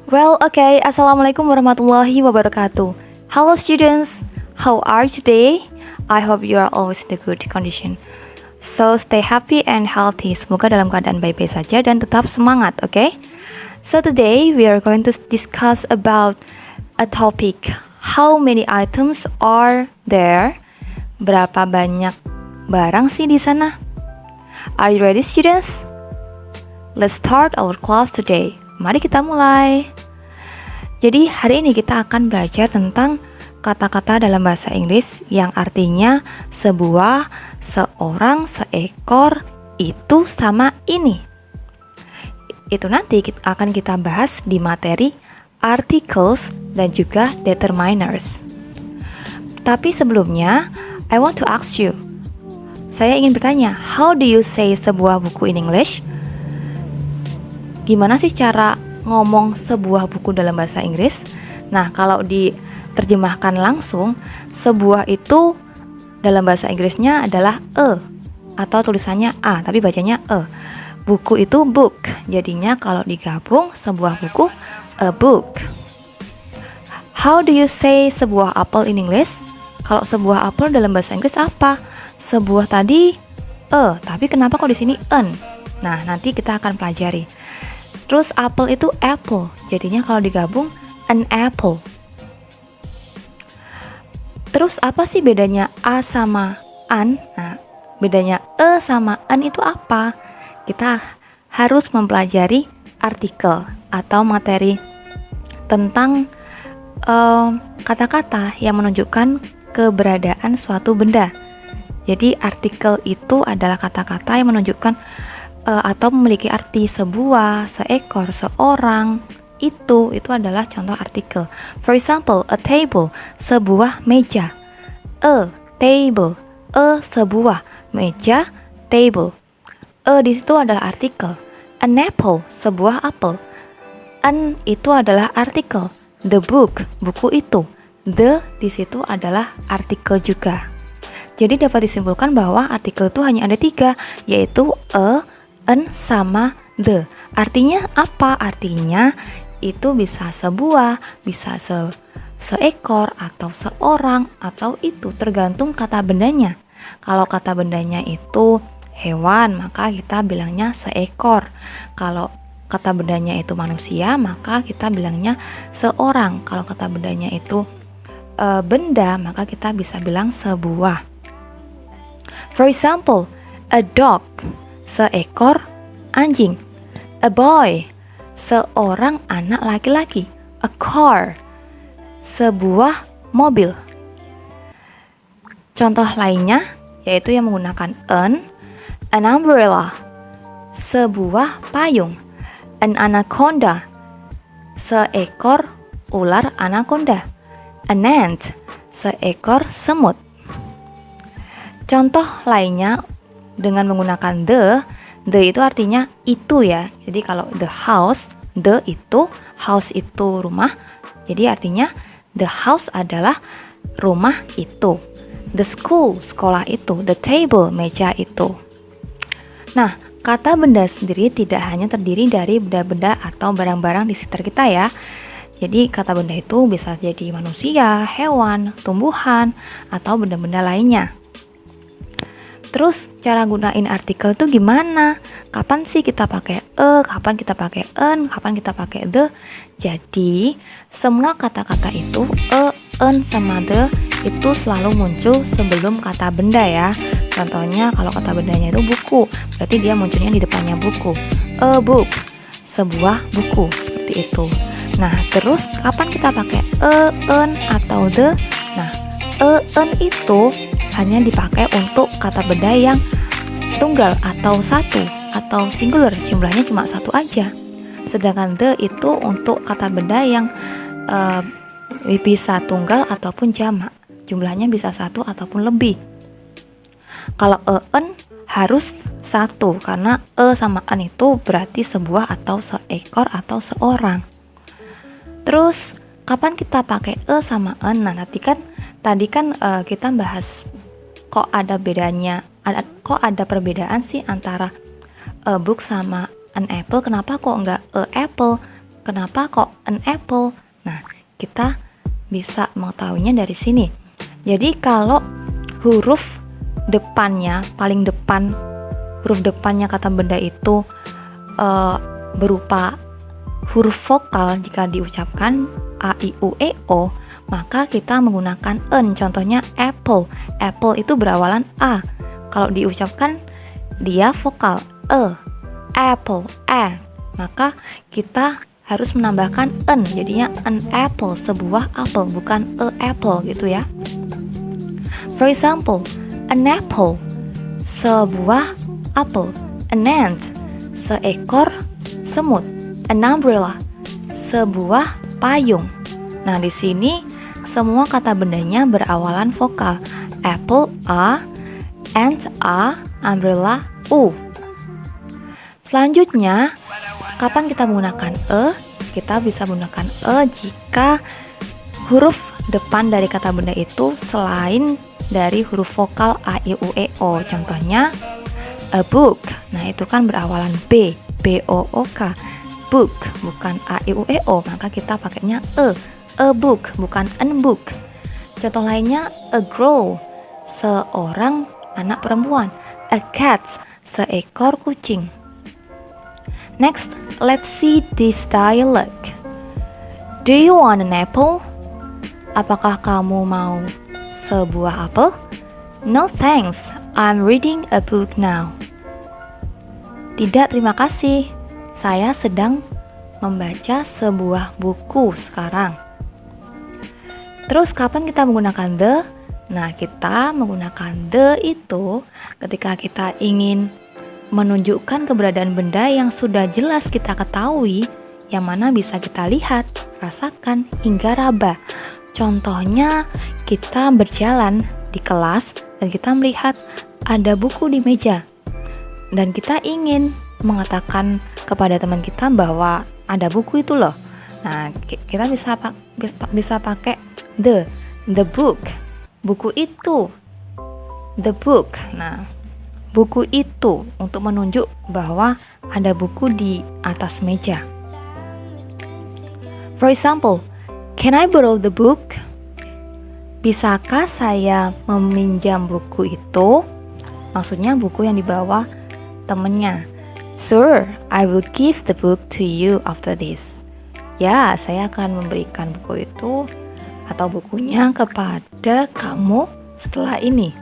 Well, okay. Assalamualaikum warahmatullahi wabarakatuh. Hello students, how are you today? I hope you are always in the good condition. So stay happy and healthy. Semoga dalam keadaan baik-baik saja dan tetap semangat, okay? So today we are going to discuss about a topic. How many items are there? Berapa banyak barang sih di sana? Are you ready students? Let's start our class today. Mari kita mulai. Jadi hari ini kita akan belajar tentang kata-kata dalam bahasa Inggris yang artinya sebuah, seorang, seekor, itu sama ini. Itu nanti akan kita bahas di materi articles dan juga determiners. Tapi sebelumnya, I want to ask you. Saya ingin bertanya, how do you say sebuah buku in English? Gimana sih cara ngomong sebuah buku dalam bahasa Inggris? Nah, kalau diterjemahkan langsung, sebuah itu dalam bahasa Inggrisnya adalah atau tulisannya A, tapi bacanya E. Buku itu book. Jadinya kalau digabung sebuah buku, a book. How do you say sebuah apple in English? Kalau sebuah apel dalam bahasa Inggris apa? Sebuah tadi tapi kenapa kok di sini an? Nah, nanti kita akan pelajari. Terus apple itu apple, jadinya kalau digabung an apple. Terus apa sih bedanya a sama an? Nah, bedanya e sama an itu apa? Kita harus mempelajari artikel atau materi tentang kata-kata yang menunjukkan keberadaan suatu benda. Jadi artikel itu adalah kata-kata yang menunjukkan atau memiliki arti sebuah, seekor, seorang. Itu adalah contoh artikel. For example, a table, sebuah meja. A table, sebuah meja, table. Di situ adalah artikel. An apple, sebuah apel. An itu adalah artikel. The book, buku itu. The di situ adalah artikel juga. Jadi dapat disimpulkan bahwa artikel itu hanya ada 3, yaitu an sama the. Artinya apa? Artinya itu bisa sebuah, bisa seekor, atau seorang, atau itu tergantung kata bendanya. Kalau kata bendanya itu hewan, maka kita bilangnya seekor. Kalau kata bendanya itu manusia, maka kita bilangnya seorang. Kalau kata bendanya itu benda, maka kita bisa bilang sebuah. For example, a dog, seekor anjing. A boy, seorang anak laki-laki. A car, sebuah mobil. Contoh lainnya yaitu yang menggunakan an umbrella, sebuah payung. An anaconda, seekor ular anaconda. An ant, seekor semut. Contoh lainnya dengan menggunakan the itu artinya itu ya. Jadi kalau the house itu rumah. Jadi artinya the house adalah rumah itu. The school, sekolah itu. The table, meja itu. Nah, kata benda sendiri tidak hanya terdiri dari benda-benda atau barang-barang di sekitar kita ya. Jadi kata benda itu bisa jadi manusia, hewan, tumbuhan, atau benda-benda lainnya. Terus cara gunain artikel itu gimana? Kapan sih kita pakai kapan kita pakai an, kapan kita pakai the? Jadi semua kata-kata itu an sama the itu selalu muncul sebelum kata benda ya. Contohnya kalau kata bendanya itu buku, berarti dia munculnya di depannya buku. A book, sebuah buku, seperti itu. Nah, terus kapan kita pakai an atau the? Nah, an itu hanya dipakai untuk kata benda yang tunggal atau satu atau singular, jumlahnya cuma satu aja. Sedangkan the itu untuk kata benda yang bisa tunggal ataupun jamak, jumlahnya bisa satu ataupun lebih. Kalau an harus satu, karena sama an itu berarti sebuah atau seekor atau seorang. Terus kapan kita pakai sama an? Nah, tadi kan kita bahas kok ada perbedaan sih antara a book sama an apple. Kenapa kok enggak a apple? kenapa kok an apple? Nah, kita bisa mengetahuinya dari sini. Jadi kalau huruf depannya, paling depan, huruf depannya kata benda itu berupa huruf vokal jika diucapkan a, i, u, e, o, maka kita menggunakan en. Contohnya apple. Apple itu berawalan a. Kalau diucapkan dia vokal apple, maka kita harus menambahkan en, jadinya an apple, sebuah apel, bukan a apple gitu ya. For example, an apple, sebuah apel. An ant, seekor semut. An umbrella, sebuah payung. Nah, di sini semua kata bendanya berawalan vokal. Apple a, ant a, umbrella u. Selanjutnya, kapan kita menggunakan kita bisa menggunakan jika huruf depan dari kata benda itu selain dari huruf vokal a, i, u, e, o. Contohnya a book. Nah, itu kan berawalan b, b, o, o, k. Book, bukan a, i, u, e, o, maka kita pakainya a book, bukan an book. Contoh lainnya a girl, seorang anak perempuan. A cat, seekor kucing. Next, let's see this dialogue. Do you want an apple? Apakah kamu mau sebuah apel? No thanks, I'm reading a book now. Tidak, terima kasih. Saya sedang membaca sebuah buku sekarang. Terus kapan kita menggunakan the? Nah, kita menggunakan the itu ketika kita ingin menunjukkan keberadaan benda yang sudah jelas kita ketahui, yang mana bisa kita lihat, rasakan, hingga raba. Contohnya, kita berjalan di kelas dan kita melihat ada buku di meja. Dan kita ingin mengatakan kepada teman kita bahwa ada buku itu loh. Nah, kita bisa pakai the book. Buku itu. The book. Nah, buku itu untuk menunjuk bahwa ada buku di atas meja. For example, can I borrow the book? Bisakah saya meminjam buku itu? Maksudnya buku yang dibawa temennya. Sure, I will give the book to you after this. Ya, saya akan memberikan buku itu atau bukunya kepada kamu setelah ini.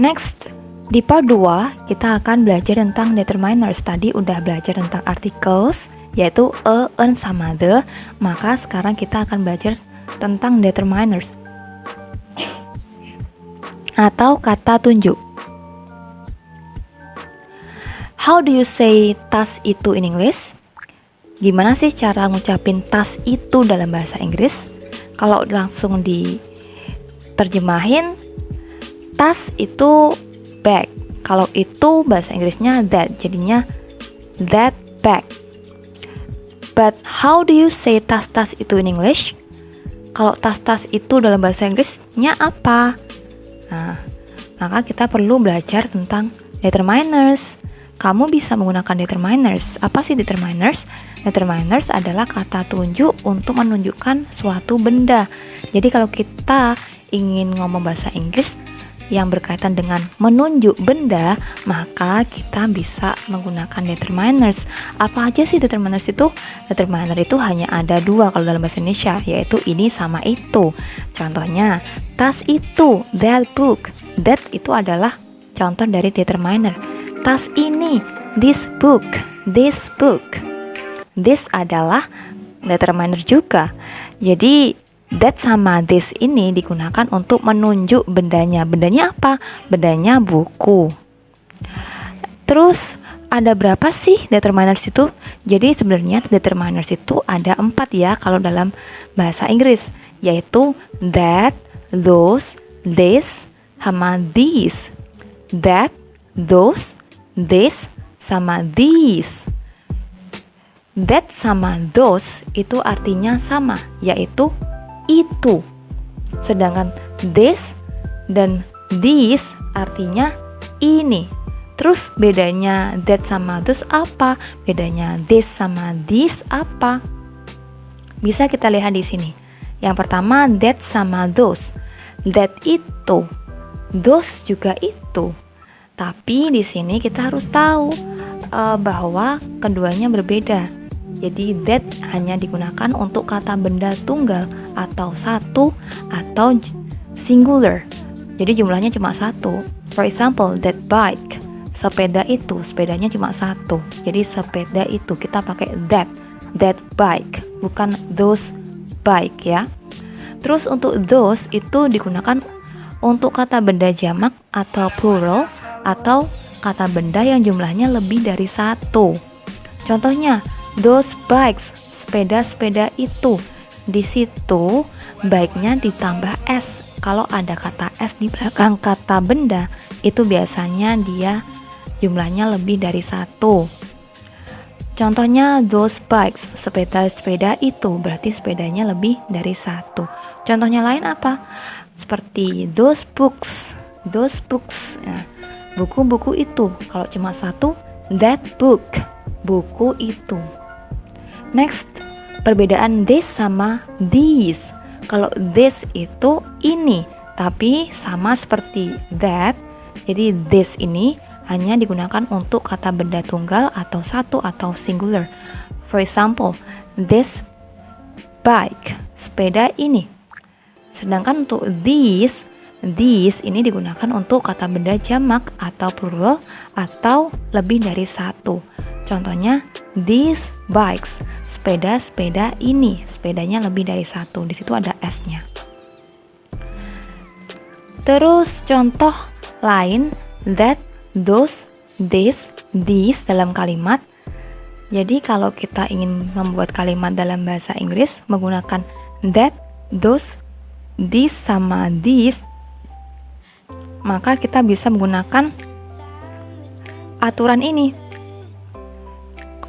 Next, di part 2 kita akan belajar tentang determiners. Tadi udah belajar tentang articles, yaitu a, an, sama the. Maka sekarang kita akan belajar tentang determiners atau kata tunjuk. How do you say tas itu in English? Gimana sih cara ngucapin tas itu dalam bahasa Inggris? Kalau langsung diterjemahin, tas itu bag. Kalau itu bahasa Inggrisnya that, jadinya that bag. But how do you say tas-tas itu in English? Kalau tas-tas itu dalam bahasa Inggrisnya apa? Nah, maka kita perlu belajar tentang determiners. Kamu bisa menggunakan determiners. Apa sih determiners? Determiners adalah kata tunjuk untuk menunjukkan suatu benda. Jadi kalau kita ingin ngomong bahasa Inggris yang berkaitan dengan menunjuk benda, maka kita bisa menggunakan determiners. Apa aja sih determiners itu? Determiner itu hanya ada dua kalau dalam bahasa Indonesia, yaitu ini sama itu. Contohnya, tas itu, that book. That itu adalah contoh dari determiner. Tas ini, this book, this book. This adalah determiner juga. Jadi that sama this ini digunakan untuk menunjuk bendanya. Bendanya apa? Bendanya buku. Terus ada berapa sih determiners itu? Jadi sebenarnya determiners itu ada 4 ya kalau dalam bahasa Inggris, yaitu that, those, this, sama these. That, those, this, sama these. That sama those itu artinya sama, yaitu itu. Sedangkan this dan these artinya ini. Terus bedanya that sama those apa? Bedanya this sama this apa? Bisa kita lihat di sini. Yang pertama that sama those. That itu, those juga itu. Tapi di sini kita harus tahu bahwa keduanya berbeda. Jadi that hanya digunakan untuk kata benda tunggal atau satu atau singular. Jadi jumlahnya cuma satu. For example, that bike. Sepeda itu, sepedanya cuma satu. Jadi sepeda itu kita pakai that bike, bukan those bike ya. Terus untuk those itu digunakan untuk kata benda jamak atau plural atau kata benda yang jumlahnya lebih dari satu. Contohnya, those bikes, sepeda-sepeda itu. Di situ bike-nya ditambah s. Kalau ada kata s di belakang kata benda, itu biasanya dia jumlahnya lebih dari satu. Contohnya those bikes, sepeda-sepeda itu, berarti sepedanya lebih dari satu. Contohnya lain apa? Seperti those books. Nah, buku-buku itu. Kalau cuma satu, that book, buku itu. Next, perbedaan this sama these. Kalau this itu ini, tapi sama seperti that. Jadi this ini hanya digunakan untuk kata benda tunggal atau satu atau singular. For example, this bike, sepeda ini. Sedangkan untuk these ini digunakan untuk kata benda jamak atau plural atau lebih dari satu. Contohnya, these bikes, sepeda-sepeda ini, sepedanya lebih dari satu. Di situ ada s-nya. Terus contoh lain, that, those, this, these dalam kalimat. Jadi kalau kita ingin membuat kalimat dalam bahasa Inggris menggunakan that, those, this sama these, maka kita bisa menggunakan aturan ini.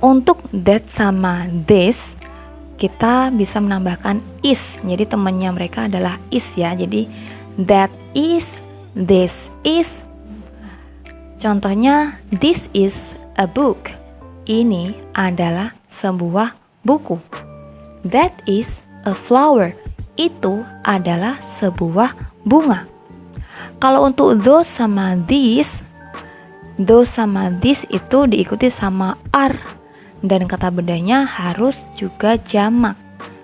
Untuk that sama this, kita bisa menambahkan is. Jadi temannya mereka adalah is ya. Jadi that is, this is. Contohnya, this is a book. Ini adalah sebuah buku. That is a flower. Itu adalah sebuah bunga. Kalau untuk those sama this itu diikuti sama are. Dan kata bendanya harus juga jamak.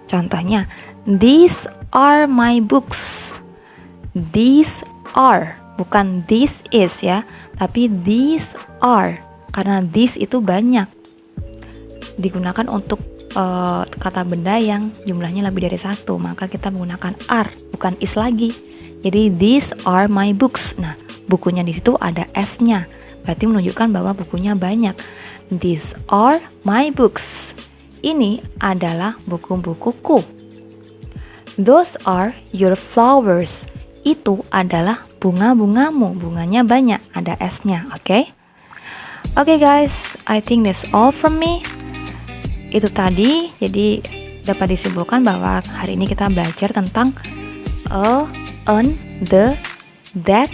Contohnya, these are my books. These are, bukan this is ya, tapi these are. Karena this itu banyak. Digunakan untuk kata benda yang jumlahnya lebih dari satu, maka kita menggunakan are, bukan is lagi. Jadi these are my books. Nah, bukunya di situ ada s-nya. Berarti menunjukkan bahwa bukunya banyak. These are my books. Ini adalah buku-bukuku. Those are your flowers. Itu adalah bunga-bungamu. Bunganya banyak, ada s-nya, oke? Oke guys, I think that's all from me. Itu tadi, jadi dapat disimpulkan bahwa hari ini kita belajar tentang a, an, the, that,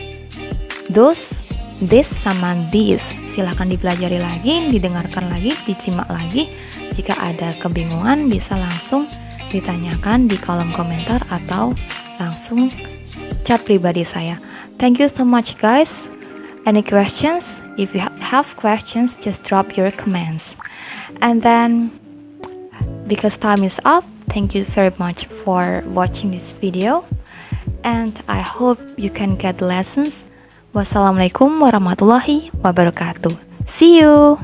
those, this sama these. Silahkan dipelajari lagi, didengarkan lagi, disimak lagi. Jika ada kebingungan bisa langsung ditanyakan di kolom komentar atau langsung chat pribadi saya. Thank you so much guys. Any questions? If you have questions, just drop your comments. And then, because time is up, thank you very much for watching this video. And I hope you can get the lessons. Wassalamualaikum warahmatullahi wabarakatuh. See you!